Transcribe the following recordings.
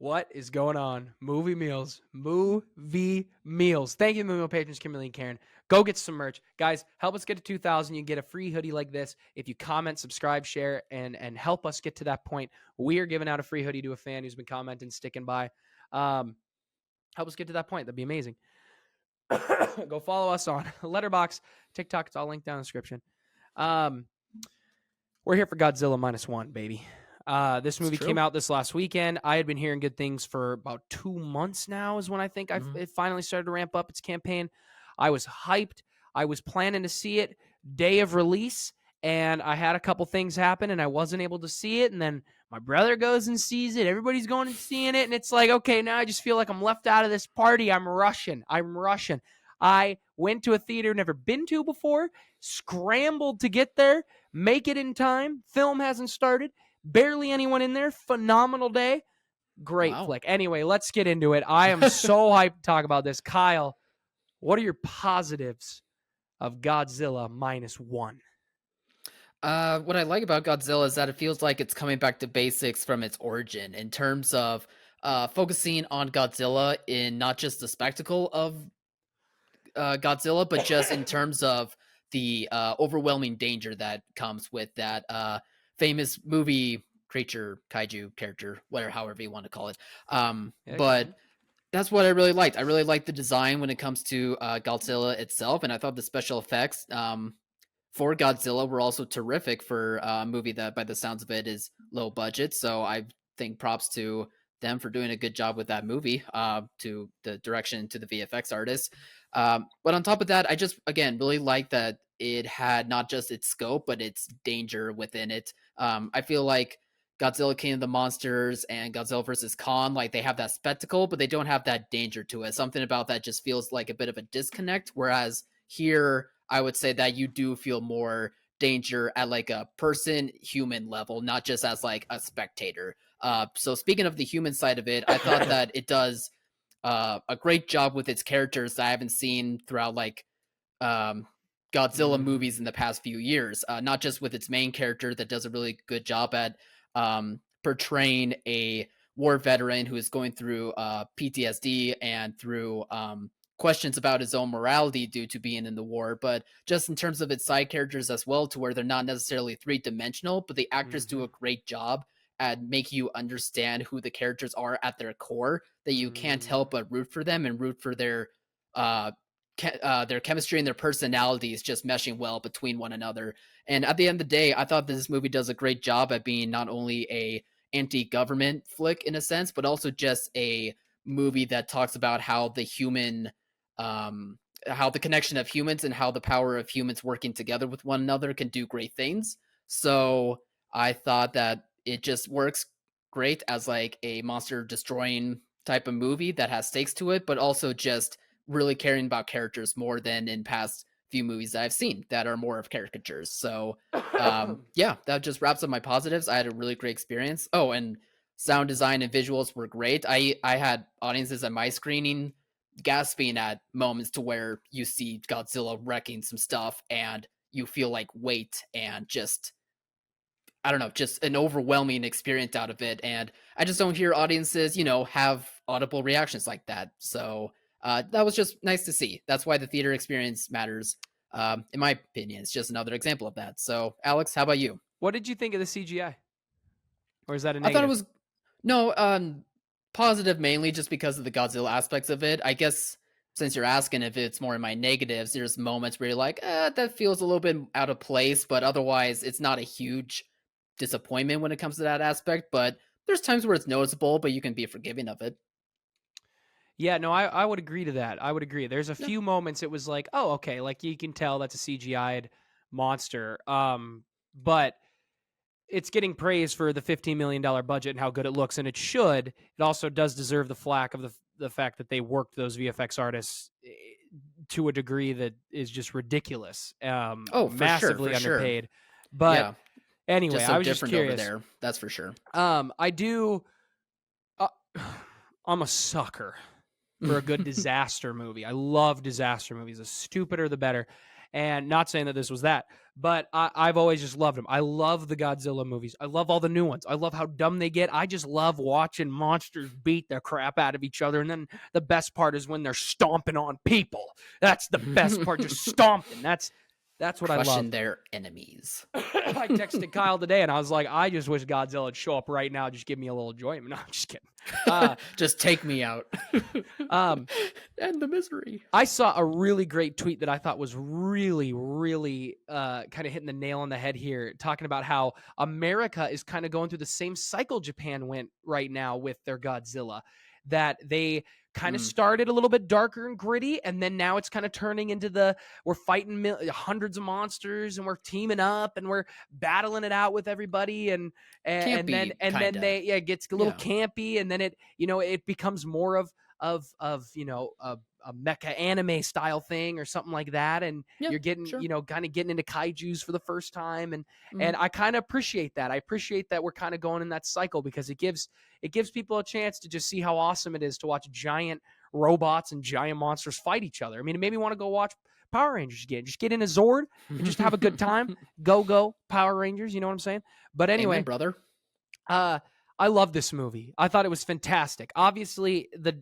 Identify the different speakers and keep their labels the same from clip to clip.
Speaker 1: What is going on? Movie meals. Movie meals. Thank you, Movie Meal patrons, Kimberly and Karen. Go get some merch. Guys, help us get to 2,000. You can get a free hoodie like this if you comment, subscribe, share, and help us get to that point. We are giving out a free hoodie to a fan who's been commenting, sticking by. Help us get to that point. That'd be amazing. Go follow us on Letterbox, TikTok. It's all linked down in the description. We're here for Godzilla -1, baby. This movie came out this last weekend. I had been hearing good things for about 2 months now is when I think it finally started to ramp up its campaign. I was hyped. I was planning to see it day of release, and I had a couple things happen, and I wasn't able to see it, and then my brother goes and sees it. Everybody's going and seeing it, and it's like, okay, now I just feel like I'm left out of this party. I'm rushing. I went to a theater never been to before, scrambled to get there, make it in time. Film hasn't started. Barely anyone in there. Phenomenal day. Great flick. Anyway, let's get into it. I am so hyped to talk about this. Kyle, what are your positives of Godzilla -1?
Speaker 2: What I like about Godzilla is that it feels like it's coming back to basics from its origin in terms of focusing on Godzilla in not just the spectacle of Godzilla, but just in terms of the overwhelming danger that comes with that famous movie creature, kaiju character, whatever, however you want to call it. But that's what I really liked. I really liked the design when it comes to Godzilla itself, and I thought the special effects for Godzilla were also terrific for a movie that, by the sounds of it, is low budget. So I think props to them for doing a good job with that movie, to the direction, to the VFX artists. But on top of that, I just, again, really like that it had not just its scope, but its danger within it. I feel like Godzilla King of the Monsters and Godzilla vs. Kong, like they have that spectacle, but they don't have that danger to it. Something about that just feels like a bit of a disconnect. Whereas here, I would say that you do feel more danger at like a person human level, not just as like a spectator. So speaking of the human side of it, I thought that it does a great job with its characters that I haven't seen throughout like Godzilla movies in the past few years. Not just with its main character that does a really good job at portraying a war veteran who is going through PTSD and through questions about his own morality due to being in the war, but just in terms of its side characters as well, to where they're not necessarily three-dimensional, but the actors do a great job at make you understand who the characters are at their core, that you can't help but root for them and root for their chemistry and their personalities just meshing well between one another. And at the end of the day, I thought this movie does a great job at being not only a anti-government flick in a sense, but also just a movie that talks about how the human how the connection of humans and how the power of humans working together with one another can do great things. So I thought that it just works great as like a monster destroying type of movie that has stakes to it, but also just really caring about characters more than in past few movies that I've seen that are more of caricatures. So yeah, that just wraps up my positives. I had a really great experience. Oh, and sound design and visuals were great. I had audiences at my screening gasping at moments to where you see Godzilla wrecking some stuff and you feel like weight and just, I don't know, just an overwhelming experience out of it. And I just don't hear audiences, have audible reactions like that. So that was just nice to see. That's why the theater experience matters. In my opinion, it's just another example of that. So Alex, how about you?
Speaker 1: What did you think of the CGI? Or is that a
Speaker 2: I thought it
Speaker 1: negative?
Speaker 2: was, no, positive mainly just because of the Godzilla aspects of it. I guess since you're asking if it's more in my negatives, there's moments where you're like, that feels a little bit out of place, but otherwise it's not a huge disappointment when it comes to that aspect. But there's times where it's noticeable, but you can be forgiving of it.
Speaker 1: Yeah, no, I would agree to that. I would agree. There's a
Speaker 2: Yeah.
Speaker 1: few moments it was like, oh, okay, like you can tell that's a CGI'd monster. But it's getting praise for the $15 million budget and how good it looks, and it should. It also does deserve the flack of the fact that they worked those VFX artists to a degree that is just ridiculous.
Speaker 2: Oh,
Speaker 1: Massively
Speaker 2: for sure.
Speaker 1: underpaid. But
Speaker 2: Yeah,
Speaker 1: anyway,
Speaker 2: just so
Speaker 1: I was just
Speaker 2: different over
Speaker 1: curious.
Speaker 2: there. That's for sure.
Speaker 1: I do. Uh, I'm a sucker for a good disaster movie. I love disaster movies. The stupider, the better. And not saying that this was that, but I've always just loved them. I love the Godzilla movies. I love all the new ones. I love how dumb they get. I just love watching monsters beat the crap out of each other. And then the best part is when they're stomping on people. That's the best part, just stomping. That's what I love.
Speaker 2: Crushing their enemies.
Speaker 1: I texted Kyle today and I was like, I just wish Godzilla would show up right now. Just give me a little enjoyment. No, I'm just kidding.
Speaker 2: Just take me out. End the misery.
Speaker 1: I saw a really great tweet that I thought was really, really kind of hitting the nail on the head here, talking about how America is kind of going through the same cycle Japan went right now with their Godzilla, that they kind of started a little bit darker and gritty, and then now it's kind of turning into we're fighting hundreds of monsters and we're teaming up and we're battling it out with everybody, and then they it gets a little campy, and then it becomes more of a mecha anime style thing or something like that, and you're getting kind of getting into kaijus for the first time, and I kind of appreciate that. I appreciate that we're kind of going in that cycle, because it gives people a chance to just see how awesome it is to watch giant robots and giant monsters fight each other. I mean, it made me want to go watch Power Rangers again. Just get in a Zord and just have a good time. Go Power Rangers, you know what I'm saying? But anyway,
Speaker 2: amen, brother.
Speaker 1: I love this movie. I thought it was fantastic. Obviously, the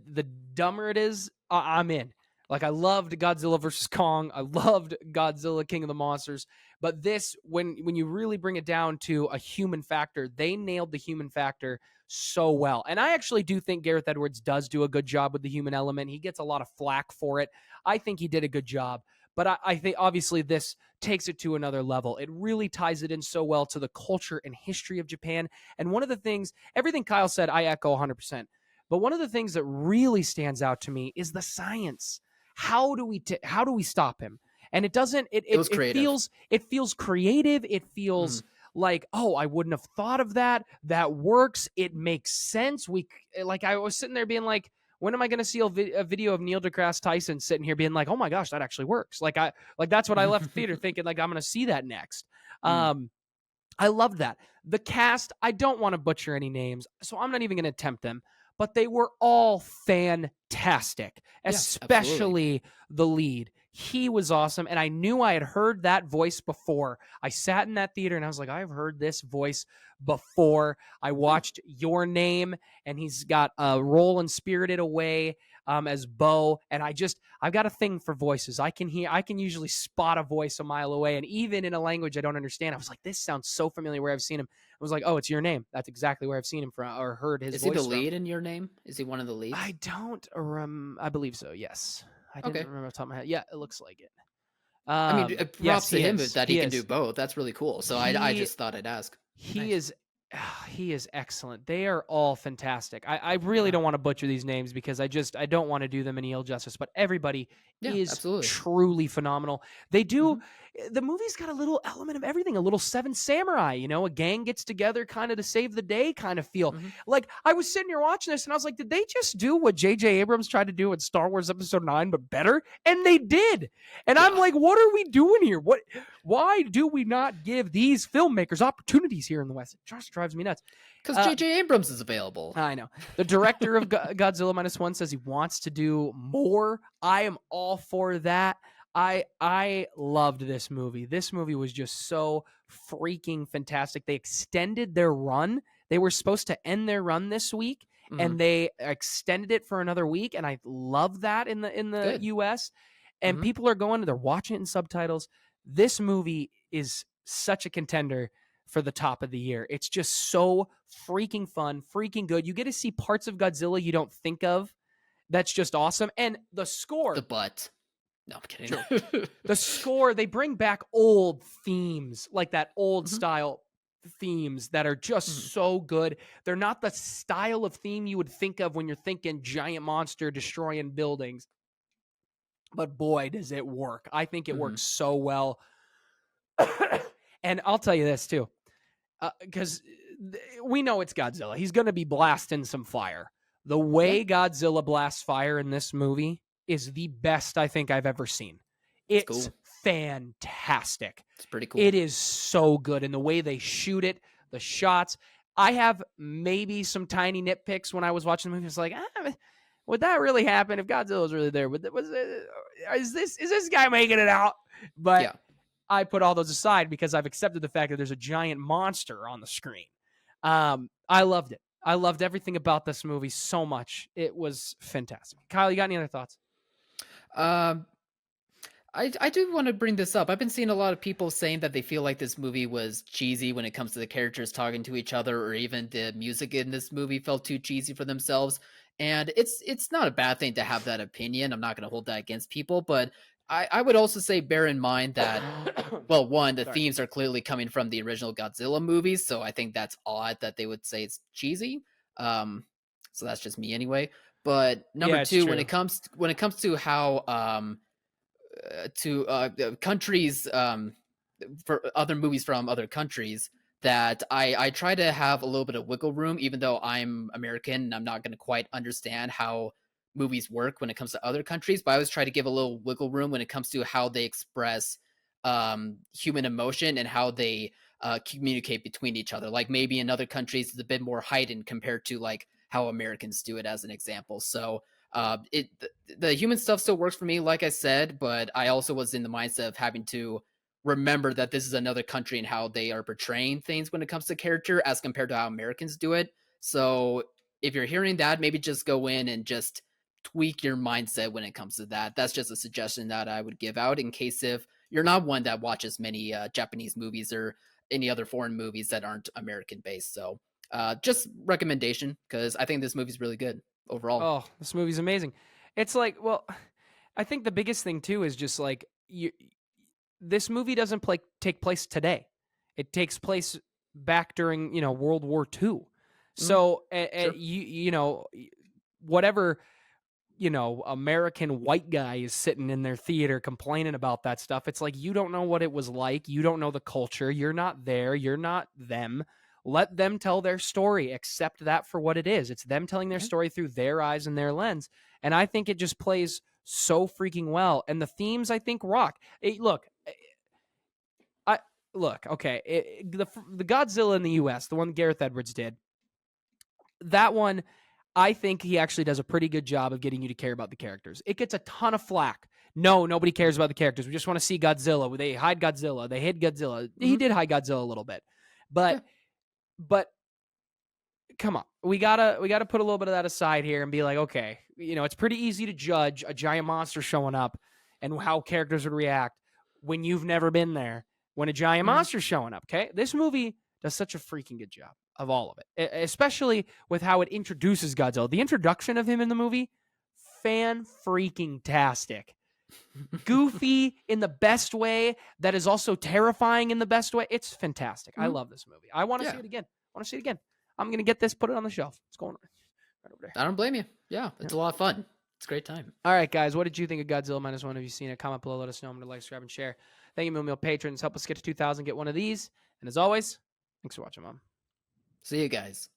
Speaker 1: dumber it is, I'm in. Like, I loved Godzilla versus Kong. I loved Godzilla King of the Monsters. But this, when you really bring it down to a human factor, they nailed the human factor so well. And I actually do think Gareth Edwards does do a good job with the human element. He gets a lot of flack for it. I think he did a good job. But I think, obviously, this takes it to another level. It really ties it in so well to the culture and history of Japan. And one of the things, everything Kyle said, I echo 100%. But one of the things that really stands out to me is the science. How do we stop him? And it doesn't. It feels creative. It feels like, oh, I wouldn't have thought of that. That works. It makes sense. I was sitting there being like, when am I going to see a video of Neil deGrasse Tyson sitting here being like, oh my gosh, that actually works? That's what I left the theater thinking, like, I'm going to see that next. I love that. The cast, I don't want to butcher any names, so I'm not even going to attempt them, but they were all fantastic, especially the lead. He was awesome, and I knew I had heard that voice before. I sat in that theater, and I was like, I've heard this voice before. I watched Your Name, and he's got a role in Spirited Away as Bo, and I've got a thing for voices. I can usually spot a voice a mile away, and even in a language I don't understand, I was like, this sounds so familiar where I've seen him. I was like, oh, it's Your Name. That's exactly where I've seen him from or heard his voice.
Speaker 2: Is he the lead in Your Name? Is he one of the leads?
Speaker 1: I don't I believe so, yes. I didn't remember off the top of my head. Yeah, it looks like it.
Speaker 2: I mean, props to him that he can do both. That's really cool. So I just thought I'd ask.
Speaker 1: He is excellent. They are all fantastic. I really don't want to butcher these names because I don't want to do them any ill justice, but everybody is truly phenomenal. They do. The movie's got a little element of everything, a little Seven Samurai, a gang gets together kind of to save the day kind of feel. Like, I was sitting here watching this and I was like, did they just do what J.J. Abrams tried to do in Star Wars Episode 9, but better? And they did. And I'm like, what are we doing here? Why do we not give these filmmakers opportunities here in the West? It just drives me nuts.
Speaker 2: Because J.J. Abrams is available.
Speaker 1: I know. The director of Godzilla Minus One says he wants to do more. I am all for that. I loved this movie. This movie was just so freaking fantastic. They extended their run. They were supposed to end their run this week, and they extended it for another week. And I love that in the US. And people are they're watching it in subtitles. This movie is such a contender for the top of the year. It's just so freaking fun, freaking good. You get to see parts of Godzilla you don't think of. That's just awesome. And the score.
Speaker 2: The butt. No, I'm kidding.
Speaker 1: Sure. The score, they bring back old themes, like that old style themes that are just so good. They're not the style of theme you would think of when you're thinking giant monster destroying buildings. But boy, does it work. I think it works so well. And I'll tell you this too, because we know it's Godzilla. He's going to be blasting some fire. The way Godzilla blasts fire in this movie is the best I think I've ever seen. It's fantastic.
Speaker 2: It's pretty cool.
Speaker 1: It is so good. And the way they shoot it, the shots. I have maybe some tiny nitpicks when I was watching the movie. It's like, would that really happen if Godzilla was really there? Is this guy making it out? But
Speaker 2: Yeah.
Speaker 1: I put all those aside because I've accepted the fact that there's a giant monster on the screen. I loved it. I loved everything about this movie so much. It was fantastic. Kyle, you got any other thoughts?
Speaker 2: Um, I do want to bring this up. I've been seeing a lot of people saying that they feel like this movie was cheesy when it comes to the characters talking to each other, or even the music in this movie felt too cheesy for themselves. And it's not a bad thing to have that opinion. I'm not going to hold that against people, but I would also say bear in mind that, well, one, the
Speaker 1: Sorry.
Speaker 2: themes are clearly coming from the original Godzilla movies, so I think that's odd that they would say it's cheesy. So that's just me anyway. But number
Speaker 1: Yeah, it's
Speaker 2: two,
Speaker 1: true.
Speaker 2: when it comes to how to countries, for other movies from other countries, that I try to have a little bit of wiggle room, even though I'm American and I'm not going to quite understand how movies work when it comes to other countries. But I always try to give a little wiggle room when it comes to how they express human emotion and how they communicate between each other. Like maybe in other countries, it's a bit more heightened compared to like how Americans do it, as an example. So the human stuff still works for me, like I said, but I also was in the mindset of having to remember that this is another country and how they are portraying things when it comes to character as compared to how Americans do it. So if you're hearing that, maybe just go in and just tweak your mindset when it comes to that. That's just a suggestion that I would give out in case if you're not one that watches many Japanese movies or any other foreign movies that aren't American based. So just recommendation, because I think this movie's really good overall.
Speaker 1: Oh, this movie's amazing. It's like, well, I think the biggest thing too is just like this movie doesn't take place today. It takes place back during World War II.
Speaker 2: Mhm.
Speaker 1: So
Speaker 2: Sure.
Speaker 1: whatever American white guy is sitting in their theater complaining about that stuff. It's like, you don't know what it was like. You don't know the culture. You're not there. You're not them. Let them tell their story. Accept that for what it is. It's them telling their
Speaker 2: Yeah.
Speaker 1: story through their eyes and their lens. And I think it just plays so freaking well. And the themes, I think, rock. Okay. The Godzilla in the U.S., the one Gareth Edwards did, that one, I think he actually does a pretty good job of getting you to care about the characters. It gets a ton of flack. No, nobody cares about the characters. We just want to see Godzilla. They hide Godzilla. They hid Godzilla. He
Speaker 2: Mhm.
Speaker 1: did hide Godzilla a little bit, but
Speaker 2: Yeah.
Speaker 1: but come on, we gotta put a little bit of that aside here and be like, okay, it's pretty easy to judge a giant monster showing up and how characters would react when you've never been there when a giant
Speaker 2: Mhm.
Speaker 1: monster's showing up. Okay, this movie does such a freaking good job of all of it, especially with how it introduces Godzilla. The introduction of him in the movie, fan freaking tastic. Goofy in the best way that is also terrifying in the best way. It's fantastic. I
Speaker 2: Mhm.
Speaker 1: love this movie. I want to see
Speaker 2: Yeah.
Speaker 1: it again. I want to see it again. I'm going to get this, put it on the shelf. It's going right over there.
Speaker 2: I don't blame you. Yeah,
Speaker 1: Yeah.
Speaker 2: it's a lot of fun. It's a great time.
Speaker 1: All right, guys. What did you think of Godzilla Minus One? Have you seen it? Comment below. Let us know. I'm going to like, subscribe, and share. Thank you, Meal patrons. Help us get to 2,000. Get one of these. And as always, thanks for watching, Mom.
Speaker 2: See you guys.